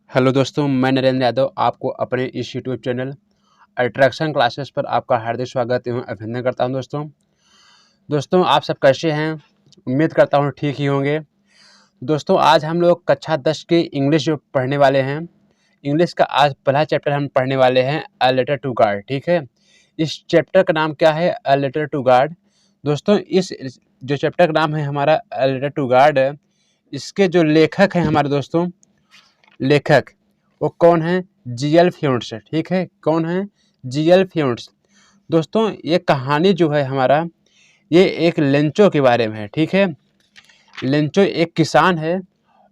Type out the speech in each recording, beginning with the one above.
Hello दोस्तों, मैं नरेंद्र यादव आपको अपने इस यूट्यूब चैनल अट्रैक्शन क्लासेस पर आपका हार्दिक स्वागत एवं अभिनंदन करता हूं। दोस्तों आप सब कैसे हैं? उम्मीद करता हूं ठीक ही होंगे। दोस्तों आज हम लोग कक्षा 10 की इंग्लिश जो पढ़ने वाले हैं, इंग्लिश का आज पहला चैप्टर हम पढ़ने वाले हैं, अ लेटर टू गॉड। ठीक है, इस चैप्टर का नाम क्या है? A letter to God. दोस्तों इस जो चैप्टर का नाम है हमारा अ लेटर टू गॉड, इसके जो लेखक हैं हमारे दोस्तों, लेखक वो कौन है? जीएल फ्यूंट्स। ठीक है, कौन है? जीएल फ्यूंट्स। दोस्तों ये कहानी जो है हमारा, ये एक लेंचो के बारे में है। ठीक है, लेंचो एक किसान है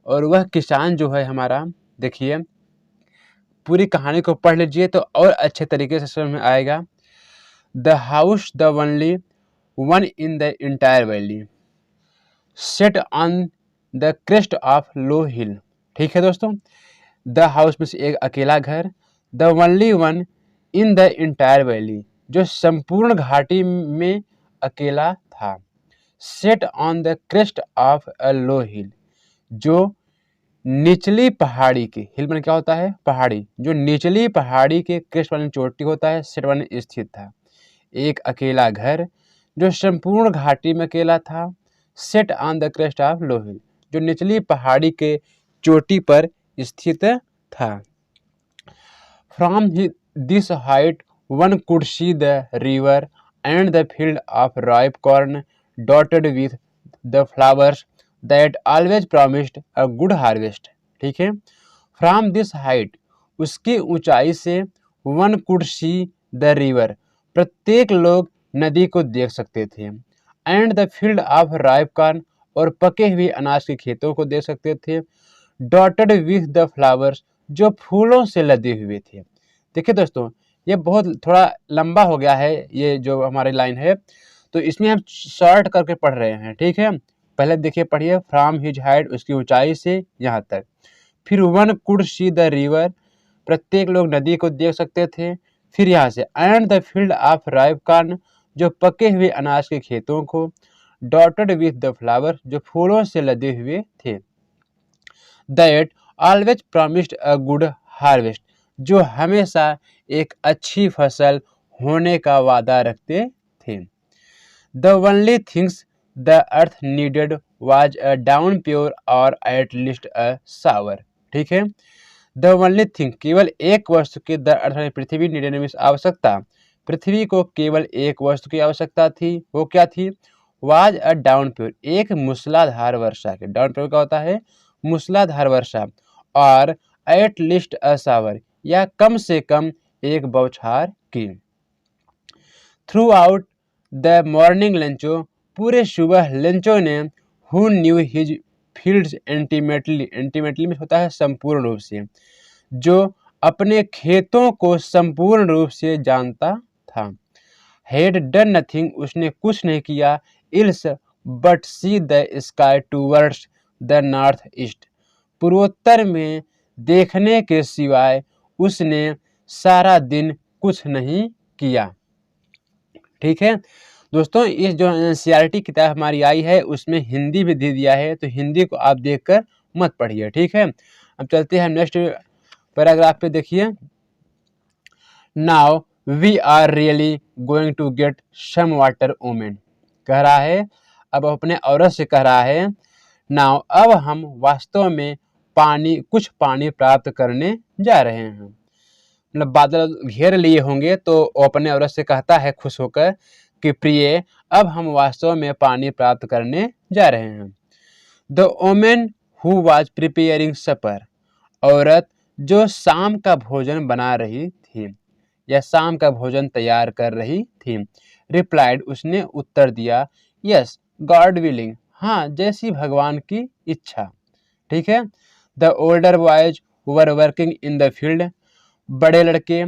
और वह किसान जो है हमारा, देखिए पूरी कहानी को पढ़ लीजिए तो और अच्छे तरीके से समझ में आएगा। The house the only one in the entire valley set on the crest of low hill. ठीक है दोस्तों, द हाउस में से एक अकेला घर, the only one in the entire valley जो संपूर्ण घाटी में अकेला था, set on the crest of a low hill जो निचली पहाड़ी के, हिल में क्या होता है? पहाड़ी, जो निचली पहाड़ी के क्रेस्ट वाली चोटी होता है, सेट वाले स्थित था। एक अकेला घर जो संपूर्ण घाटी में अकेला था, set on the crest of low hill जो निचली पहाड़ी के चोटी पर स्थित था। From this height one could see the river and the field of ripe corn dotted with the flowers that always promised a good harvest। ठीक है, From this height उसकी ऊंचाई से one could see the river प्रत्येक लोग नदी को देख सकते थे, and the field of ripe corn और पके हुए अनाज के खेतों को देख सकते थे, dotted with the flowers जो फूलों से लदे हुए थे। देखिए दोस्तों, ये बहुत थोड़ा लंबा हो गया है, ये जो हमारी लाइन है, तो इसमें हम शॉर्ट करके पढ़ रहे हैं। ठीक है, पहले देखिए, पढ़िए। फ्रॉम हिज हाइट उसकी ऊंचाई से यहाँ तक, फिर one could see the river प्रत्येक लोग नदी को देख सकते थे, फिर यहाँ से and the field of ripe corn जो पके हुए अनाज के खेतों को, डॉटेड विथ द फ्लावर जो फूलों से लदे हुए थे, that always promised a good harvest जो हमेशा एक अच्छी फसल होने का वादा रखते थे। The only things the earth needed was a down pure और एट लीस्ट अ सावर। ठीक है, द ओनली थिंग केवल एक वस्तु की, द अर्थ पृथ्वी नीडेड में आवश्यकता, पृथ्वी को केवल एक वस्तु की आवश्यकता थी। वो क्या थी? वाज अ डाउन प्योर एक मूसलाधार वर्षा के, डाउन प्योर का होता है मूसलाधार वर्षा, और एट लीस्ट अ सावर या कम से कम एक बौछार की। Through out the morning Lencho पूरे सुबह लेंचो ने, who knew his fields intimately, intimately में होता है संपूर्ण रूप से, जो अपने खेतों को संपूर्ण रूप से जानता था, हैड डन नथिंग उसने कुछ नहीं किया, ills but see the sky towards the north east पूर्वोत्तर में देखने के सिवाय उसने सारा दिन कुछ नहीं किया। ठीक है दोस्तों, इस जो एनसीईआरटी किताब हमारी आई है उसमें हिंदी भी दे दिया है, तो हिंदी को आप देखकर मत पढ़िए। ठीक है, अब चलते हैं नेक्स्ट पैराग्राफ पे। देखिए, now we are really going to get some water women, कह रहा है, अब अपने औरत से कह रहा है, नाउ अब हम वास्तव में कुछ पानी प्राप्त करने जा रहे हैं। मतलब बादल घेर लिए होंगे तो वो अपने औरत से कहता है खुश होकर कि प्रिय, अब हम वास्तव में पानी प्राप्त करने जा रहे हैं। The women who was preparing supper औरत जो शाम का भोजन बना रही थी या शाम का भोजन तैयार कर रही थी, रिप्लाइड उसने उत्तर दिया, यस गॉड विलिंग हाँ जैसी भगवान की इच्छा। ठीक है, the older boys were working in the field बड़े लड़के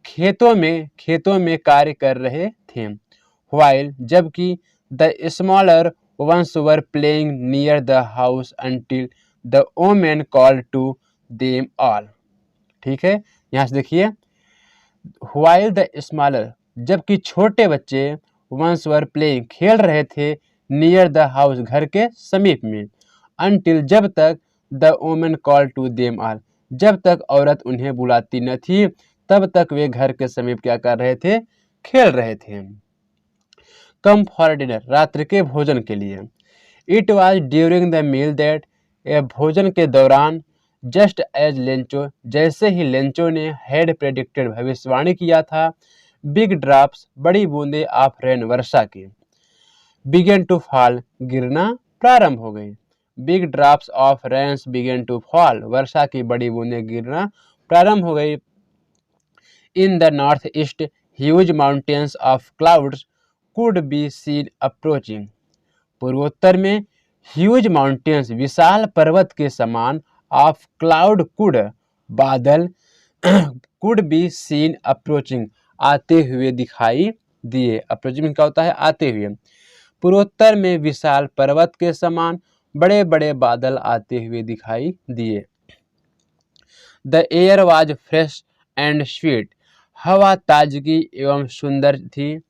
खेतों में कार्य कर रहे थे, व्हाइल जबकि the smaller ones were playing near the house until the women called to them all. ठीक है, यहाँ से देखिए, व्हाइल द स्मॉलर जबकि छोटे बच्चे, वंस वर प्लेइंग खेल रहे थे, नियर द हाउस घर के समीप में, अंटिल जब तक, the women call to them all जब तक औरत उन्हें बुलाती न थी तब तक वे घर के समीप क्या कर रहे थे, खेल रहे थे। कम फॉर डिनर, रात्रि के भोजन के लिए। It was during the meal that, यह भोजन के दौरान, जस्ट एज लेंचो, जैसे ही लेंचो ने हैड प्रेडिक्टेड, भविष्यवाणी किया था, बिग ड्रॉप्स, बड़ी बूंदे ऑफ रेन, वर्षा की, बिगेन टू फॉल, गिरना प्रारंभ हो गई। Big drops of rains began to fall, वर्षा की बड़ी बूंदें गिरना प्रारंभ हो गई। In the north east, huge mountains of clouds could be seen approaching, पूर्वोत्तर में ह्यूज माउंटेन्स, विशाल पर्वत के समान, ऑफ क्लाउड, कुड, बादल, कुड बी सीन अप्रोचिंग, आते हुए दिखाई दिए। अप्रोचिंग क्या होता है, आते हुए। पूर्वोत्तर में विशाल पर्वत के समान बड़े बड़े बादल आते हुए दिखाई दिए। The air was fresh and sweet, हवा ताजगी एवं सुंदर थी,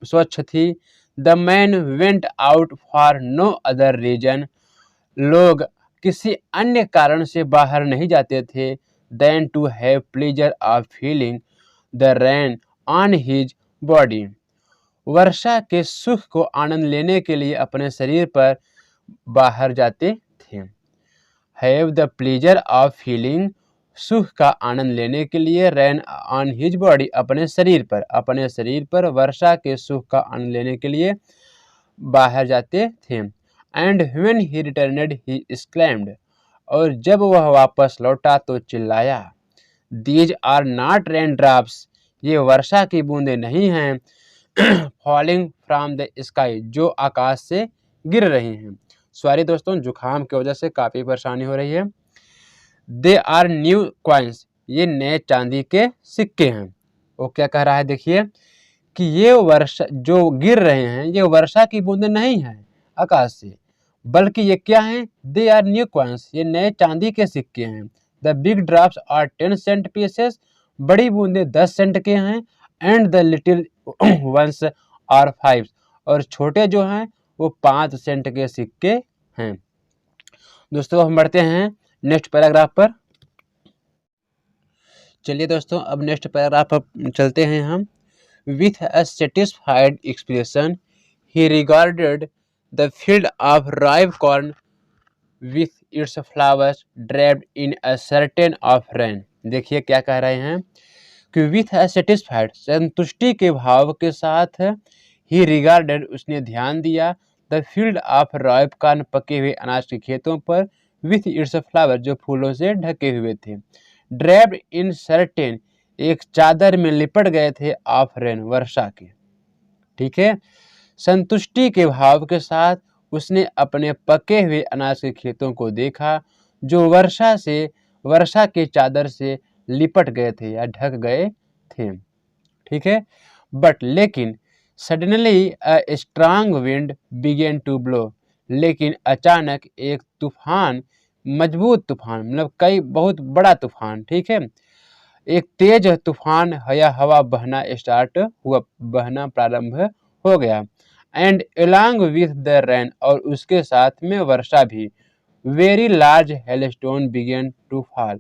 स्वच्छ थी। The man went out for no other reason, लोग किसी अन्य कारण से बाहर नहीं जाते थे, than to have pleasure of feeling the rain on his body, वर्षा के सुख को आनंद लेने के लिए अपने शरीर पर बाहर जाते थे। Have the pleasure of feeling, सुख का आनंद लेने के लिए, रेन ऑन हिज बॉडी, अपने शरीर पर वर्षा के सुख का आनंद लेने के लिए बाहर जाते थे। And when he returned he exclaimed, और जब वह वापस लौटा तो चिल्लाया, these are not raindrops, ये वर्षा की बूंदें नहीं हैं, फॉलिंग फ्रॉम द स्काई, जो आकाश से गिर रही हैं। सॉरी दोस्तों, जुकाम की वजह से काफ़ी परेशानी हो रही है। दे आर न्यू कॉइन्स, ये नए चांदी के सिक्के हैं। वो क्या कह रहा है, देखिए कि ये वर्षा जो गिर रहे हैं ये वर्षा की बूंदें नहीं हैं आकाश से, बल्कि ये क्या हैं, दे आर न्यू कॉइन्स, ये नए चांदी के सिक्के हैं। The big drops are 10 cent pieces, बड़ी बूंदें 10 सेंट के हैं। And the little ones are 5, और छोटे जो हैं वो 5 सेंट के सिक्के हैं। दोस्तों हम बढ़ते हैं नेक्स्ट पैराग्राफ पर। चलिए दोस्तों अब नेक्स्ट पैराग्राफ पर चलते हैं हम। With a satisfied expression, he regarded the field of ripe corn with its flowers draped in a certain of rain. देखिए क्या कह रहे हैं कि with a satisfied, संतुष्टि के भाव के साथ, he regarded, उसने ध्यान दिया, the field of ripe corn, पके हुए अनाज के खेतों पर, with its flower, जो फूलों से ढके हुए थे, draped in certain, एक चादर में लिपट गए थे, ऑफ रेन, वर्षा के। ठीक है, संतुष्टि के भाव के साथ उसने अपने पके हुए अनाज के खेतों को देखा जो वर्षा के चादर से लिपट गए थे या ढक गए थे। ठीक है, बट लेकिन suddenly a strong wind began to blow, लेकिन अचानक एक तूफान, मजबूत तूफान, मतलब कई बहुत बड़ा तूफान, ठीक है, एक तेज तूफान या हवा बहना प्रारंभ हो गया। And along with the rain, और उसके साथ में वर्षा भी, very large hailstone began to fall,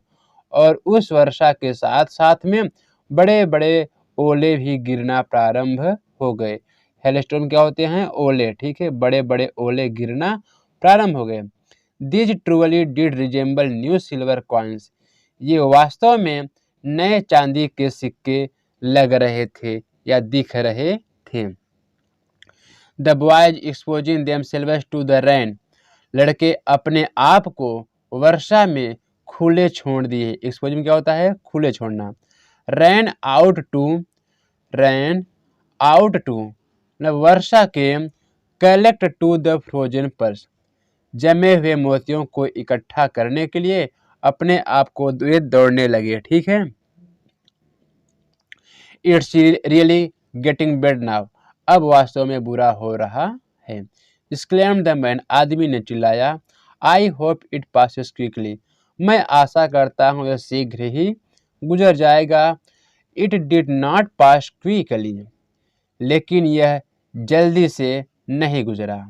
और उस वर्षा के साथ साथ में बड़े बड़े ओले भी गिरना प्रारंभ हो गए। हेलस्टोन क्या होते हैं, ओले, ठीक है, बड़े बड़े ओले गिरना प्रारंभ हो गए। This truly did resemble new silver coins, ये वास्तव में नए चांदी के सिक्के लग रहे थे या दिख रहे थे। The boys exposing themselves to the rain, लड़के अपने आप को वर्षा में खुले छोड़ दिए। एक्सपोजिंग क्या होता है, खुले छोड़ना। रैन आउट टू, मतलब वर्षा के, collect to the frozen pearls, जमे हुए मोतियों को इकट्ठा करने के लिए अपने आप को दौड़ने लगे। ठीक है, it's really getting bed now, अब वास्तव में बुरा हो रहा है। एक्सक्लेम्ड द मैन, आदमी ने चिल्लाया। I hope it passes quickly, मैं आशा करता हूँ यह शीघ्र ही गुजर जाएगा। It did not pass quickly, लेकिन यह जल्दी से नहीं गुजरा।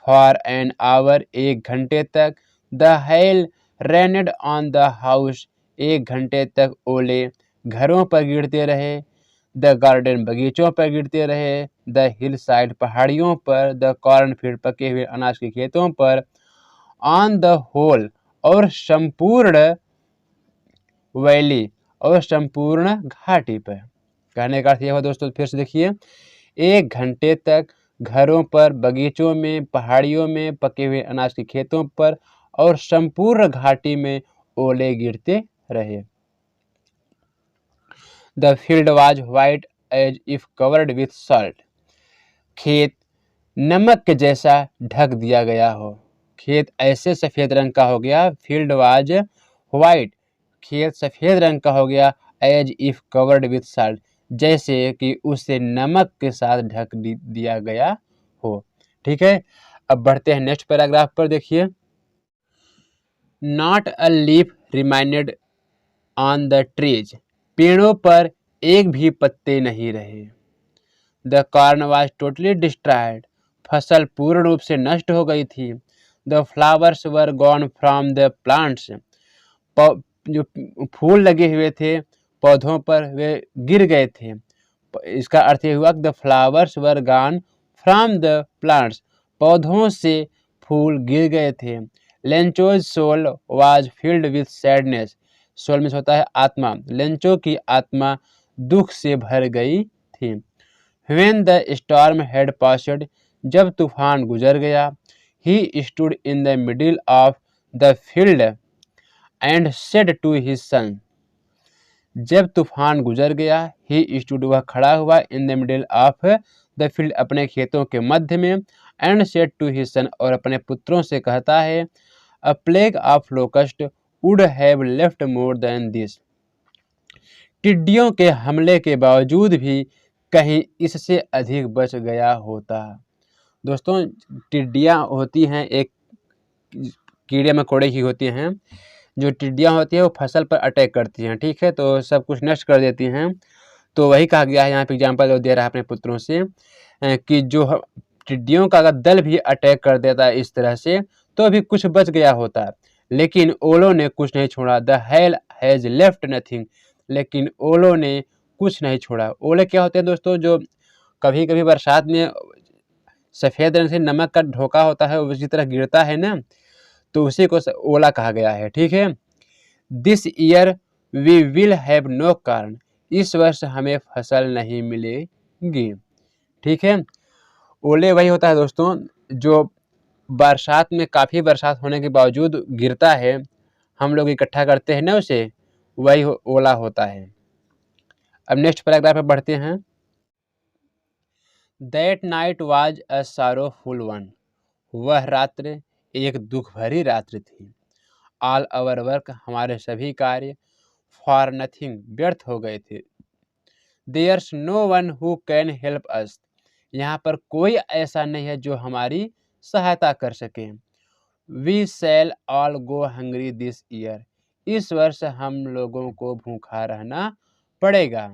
फॉर एन आवर, एक घंटे तक, the hail rained on the house, 1 घंटे तक ओले घरों पर गिरते रहे। द गार्डन, बगीचों पर गिरते रहे। द हिल साइड, पहाड़ियों पर। द कॉर्नफील्ड, पके हुए अनाज के खेतों पर। ऑन द होल, और संपूर्ण वैली, और संपूर्ण घाटी पर। कहने का अर्थ यह हुआ दोस्तों, फिर से देखिए, 1 घंटे तक घरों पर, बगीचों में, पहाड़ियों में, पके हुए अनाज के खेतों पर और संपूर्ण घाटी में ओले गिरते रहे। The field was white as if covered with salt, खेत नमक के जैसा ढक दिया गया हो। खेत ऐसे सफेद रंग का हो गया। फील्ड वाज व्हाइट, खेत सफेद रंग का हो गया। As if covered with salt, जैसे कि उसे नमक के साथ ढक दिया गया हो। ठीक है, अब बढ़ते हैं नेक्स्ट पैराग्राफ पर। देखिए, not a leaf reminded on the trees, पेड़ों पर एक भी पत्ते नहीं रहे। The corn was totally destroyed, फसल पूर्ण रूप से नष्ट हो गई थी। The flowers were gone from the plants, जो फूल लगे हुए थे पौधों पर वे गिर गए थे। इसका अर्थ ये हुआ कि the flowers were gone from the plants, पौधों से फूल गिर गए थे। Lencho's soul was filled with sadness, soul में होता है आत्मा। लेंचो की आत्मा दुख से भर गई थी। When the storm had passed, जब तूफान गुजर गया। He stood in the middle of the field and said to his son, जब तूफान गुजर गया। ही स्टूड, वह खड़ा हुआ। In the middle of the field, अपने खेतों के मध्य में। And said to his son, और अपने पुत्रों से कहता है। A plague of locust would have left more than this, टिड्डियों के हमले के बावजूद भी कहीं इससे अधिक बच गया होता। दोस्तों, टिड्डियाँ होती हैं, एक कीड़े मकोड़े ही होती हैं। जो टिड्डियाँ होती हैं वो फसल पर अटैक करती हैं, ठीक है, तो सब कुछ नष्ट कर देती हैं। तो वही कहा गया है यहाँ पे, एग्जाम्पल दे रहा है अपने पुत्रों से कि जो टिड्डियों का अगर दल भी अटैक कर देता है इस तरह से, तो भी कुछ बच गया होता। लेकिन ओलों ने कुछ नहीं छोड़ा। The hell has left nothing, लेकिन ओलों ने कुछ नहीं छोड़ा। ओले क्या होते हैं दोस्तों, जो कभी कभी बरसात में सफ़ेद रंग से नमक का ढोका होता है, उसी तरह गिरता है ना, तो उसी को ओला कहा गया है। ठीक है, this year we will have no corn, इस वर्ष हमें फसल नहीं मिलेगी। ठीक है, ओले वही होता है दोस्तों जो बरसात में काफ़ी बरसात होने के बावजूद गिरता है, हम लोग इकट्ठा करते हैं ना उसे, वही ओला होता है। अब नेक्स्ट पैराग्राफ पे बढ़ते हैं। That night was a sorrowful one, वह रात्र एक दुख भरी रात्र थी। ऑल आवर वर्क, हमारे सभी कार्य। फॉर नथिंग, व्यर्थ हो गए थे। There's no one who can help us, यहाँ पर कोई ऐसा नहीं है जो हमारी सहायता कर सके। We shall all go hungry this year, इस वर्ष हम लोगों को भूखा रहना पड़ेगा।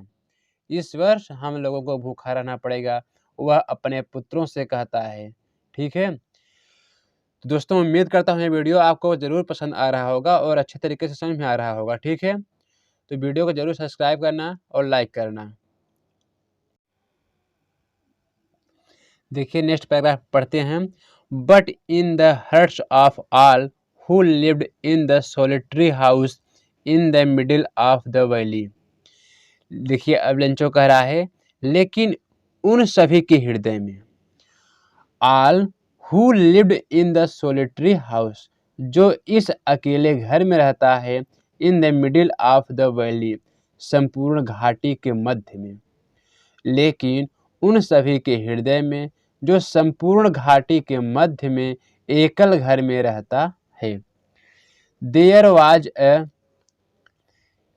इस वर्ष हम लोगों को भूखा रहना पड़ेगा, वह अपने पुत्रों से कहता है। ठीक है, तो दोस्तों उम्मीद करता हूँ ये वीडियो आपको ज़रूर पसंद आ रहा होगा और अच्छे तरीके से समझ में आ रहा होगा। ठीक है, तो वीडियो को ज़रूर सब्सक्राइब करना और लाइक करना। देखिए नेक्स्ट पैराग्राफ पढ़ते हैं। But in the hearts of all who lived in the solitary house in the middle of the valley, देखिए अब लेंचो कह रहा है, लेकिन उन सभी के हृदय में। All who lived in the solitary house, जो इस अकेले घर में रहता है। इन the middle of the valley, संपूर्ण घाटी के मध्य में। लेकिन उन सभी के हृदय में जो संपूर्ण घाटी के मध्य में एकल घर में रहता है। There was a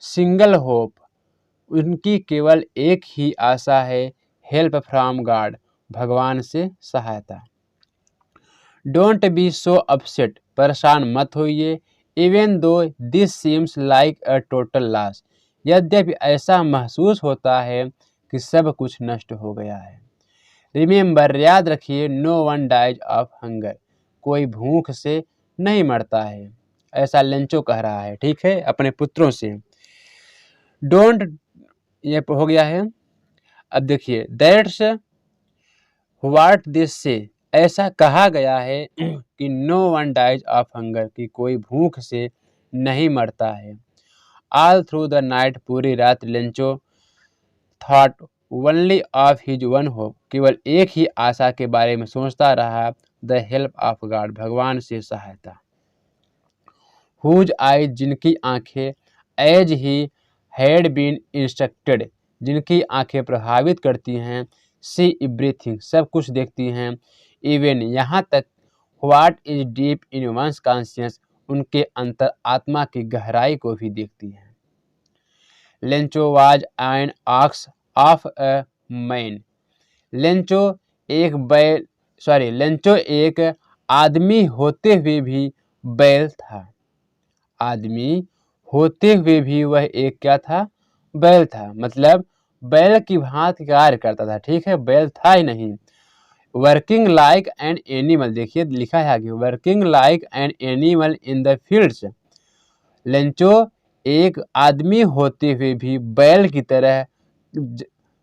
single hope, उनकी केवल एक ही आशा है। हेल्प फ्रॉम गॉड, भगवान से सहायता। डोंट बी सो अपसेट, परेशान मत होइए। Even though this seems like a total loss, यद्यपि ऐसा महसूस होता है कि सब कुछ नष्ट हो गया है। रिमेंबर, याद रखिए, no one dies of hunger, कोई भूख से नहीं मरता है। ऐसा लेंचो कह रहा है, ठीक है, अपने पुत्रों से। डोंट, ये हो गया है। अब देखिए, दैट्स व्हाट दिस से, ऐसा कहा गया है कि no one dies of hunger, कि कोई भूख से नहीं मरता है। ऑल थ्रू द नाइट, पूरी रात Lencho thought only of his one hope, केवल एक ही आशा के बारे में सोचता रहा, द हेल्प ऑफ गॉड, भगवान से सहायता। हुज आई, जिनकी आंखें, as he had been instructed, जिनकी आंखें प्रभावित करती हैं, सी एवरीथिंग, सब कुछ देखती हैं, इवन यहाँ तक, what is deep in one's conscience, उनके अंतर आत्मा की गहराई को भी देखती हैं। Lencho was an ox of a man, Lencho एक बैल, लेंचो एक आदमी होते हुए भी बैल था। आदमी होते हुए भी वह एक क्या था? बैल था। मतलब बैल की भांति कार्य करता था, ठीक है, बैल था ही नहीं। वर्किंग लाइक एन एनिमल, देखिए लिखा है आगे, working like an animal in the fields, Lencho एक आदमी होते हुए भी बैल की तरह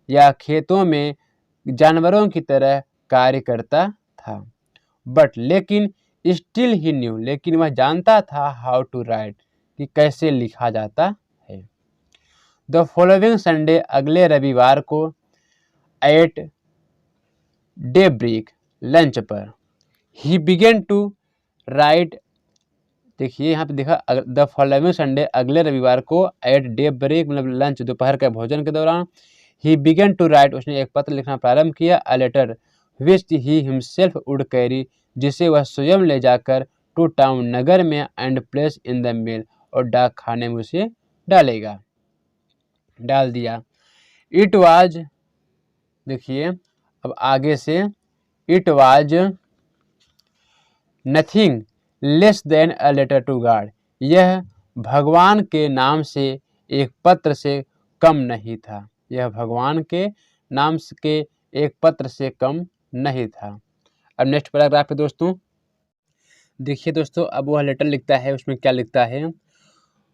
या खेतों में जानवरों की तरह कार्य करता था। बट लेकिन स्टिल ही न्यू, लेकिन वह जानता था, हाउ टू राइट, कि कैसे लिखा जाता है। द फॉलोइंग संडे, अगले रविवार को, एट डे ब्रेक, लंच पर, ही बिगेन टू राइट, देखिए यहाँ पे देखा, द फॉलोइंग संडे, अगले रविवार को, एट डे ब्रेक मतलब लंच, दोपहर के भोजन के दौरान, ही बिगेन टू राइट, उसने एक पत्र लिखना प्रारंभ किया, a letter which he himself would carry, जिसे वह स्वयं ले जाकर टू टाउन, नगर में, and place in the mail, और डाक खाने में उसे डालेगा, डाल दिया। इट वाज, देखिए अब आगे से, it was nothing less than a letter to God, यह भगवान के नाम से एक पत्र से कम नहीं था, यह भगवान के नाम के एक पत्र से कम नहीं था। अब नेक्स्ट पैराग्राफ है दोस्तों, देखिए दोस्तों, अब वह लेटर लिखता है, उसमें क्या लिखता है?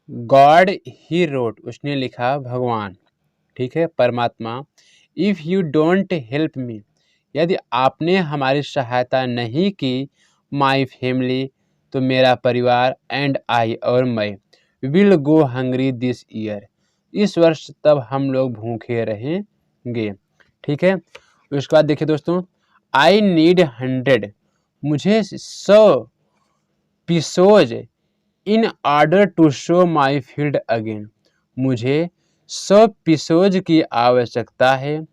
गॉड ही रोट, उसने लिखा, भगवान, ठीक है, परमात्मा, if you don't help me, यदि आपने हमारी सहायता नहीं की, माई फैमिली, तो मेरा परिवार, एंड आई, और मैं, will go hungry this year, इस वर्ष तब हम लोग भूखे रहेंगे, ठीक है। उसके बाद देखिए दोस्तों, आई नीड 100, मुझे 100 pesos in order to sow my field again, मुझे 100 पीसोज की आवश्यकता है,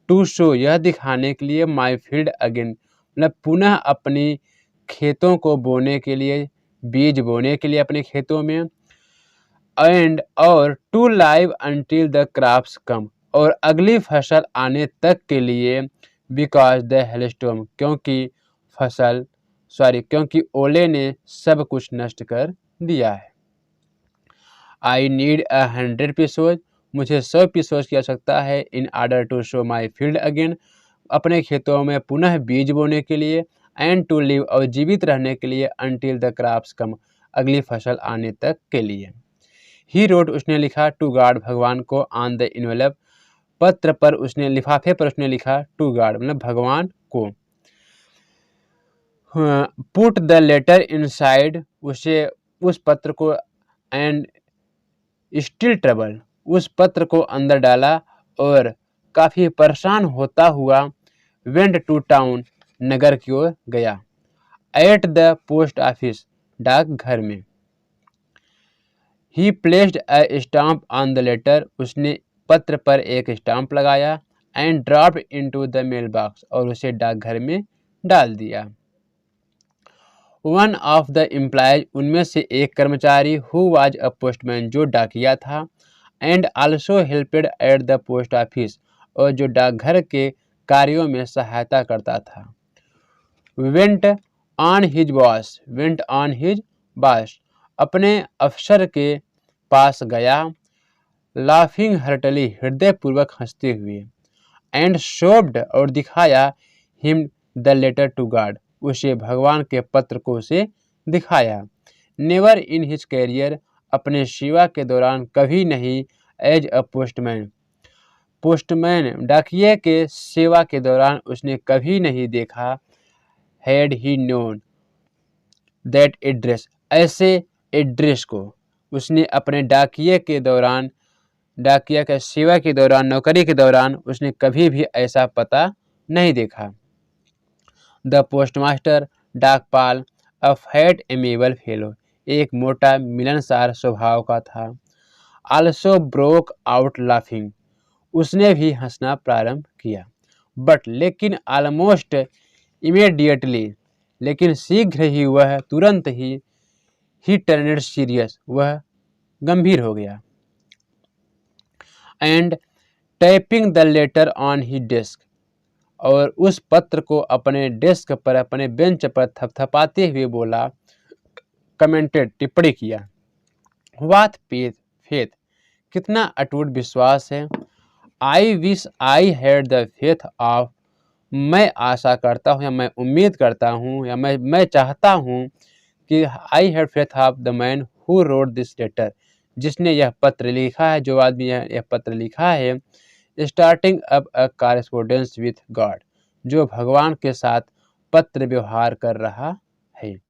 टू शो, यह दिखाने के लिए, माई फील्ड अगेन, मतलब पुनः अपनी खेतों को बोने के लिए, बीज बोने के लिए अपने खेतों में, एंड, और to live until the crops come, और अगली फसल आने तक के लिए, बिकॉज द हेलस्टॉर्म, क्योंकि ओले ने सब कुछ नष्ट कर दिया है। आई नीड 100 पीसोज, मुझे 100 पीसोज की आवश्यकता है, in order to sow my field again, अपने खेतों में पुनः बीज बोने के लिए, एंड टू लिव, और जीवित रहने के लिए, अंटिल द क्रॉप्स कम, अगली फसल आने तक के लिए। ही रोट, उसने लिखा, टू गॉड, भगवान को, ऑन द इनवेलप, पत्र पर, उसने लिफाफे पर उसने लिखा, टू गॉड मतलब भगवान को। पुट द लेटर इनसाइड, उसे, उस पत्र को, एंड स्टिल ट्रबल, उस पत्र को अंदर डाला, और काफ़ी परेशान होता हुआ, वेंट टू टाउन, नगर की ओर गया, एट द पोस्ट ऑफिस, डाक घर में, he placed a stamp on the letter, उसने पत्र पर एक स्टाम्प लगाया, and dropped into the mailbox, और उसे डाकघर में डाल दिया। वन ऑफ द एम्प्लॉयज, उनमें से एक कर्मचारी, हु वाज अ पोस्टमैन, जो डाकिया था, and also helped at the post office, और जो डाकघर के कार्यों में सहायता करता था, वेंट ऑन हिज बॉस, अपने अफसर के पास गया, लाफिंग हर्टली, हृदयपूर्वक हंसते हुए, एंड शोव्ड, और दिखाया, him the letter to God, उसे भगवान के पत्र को उसे दिखाया, नेवर इन हिज कैरियर, अपने सेवा के दौरान कभी नहीं, एज अ पोस्टमैन डाकिये के सेवा के दौरान उसने कभी नहीं देखा, had he known that address, ऐसे एड्रेस को उसने अपने डाकिये के दौरान, डाकिया के सेवा के दौरान, नौकरी के दौरान उसने कभी भी ऐसा पता नहीं देखा। द पोस्टमास्टर डाकपाल अ फैट एमेबल फेलो, एक मोटा मिलनसार स्वभाव का था। आल्सो ब्रोक आउट लाफिंग, उसने भी हंसना प्रारंभ किया। बट लेकिन ऑलमोस्ट इमीडिएटली, लेकिन शीघ्र ही वह तुरंत ही टर्नेड सीरियस, वह गंभीर हो गया। And tapping the later on he desk, और उस पत्र को अपने डेस्क पर, अपने बेंच पर थपथपाते हुए बोला, कमेंटेड, टिप्पणी किया, व्हाट फेथ, कितना अटूट विश्वास है। I wish I had the faith of, मैं आशा करता हूँ या मैं उम्मीद करता हूँ या मैं चाहता हूँ कि I had faith of the man who wrote this letter, जिसने यह पत्र लिखा है, जो आदमी यह पत्र लिखा है, starting up a correspondence with God, जो भगवान के साथ पत्र व्यवहार कर रहा है।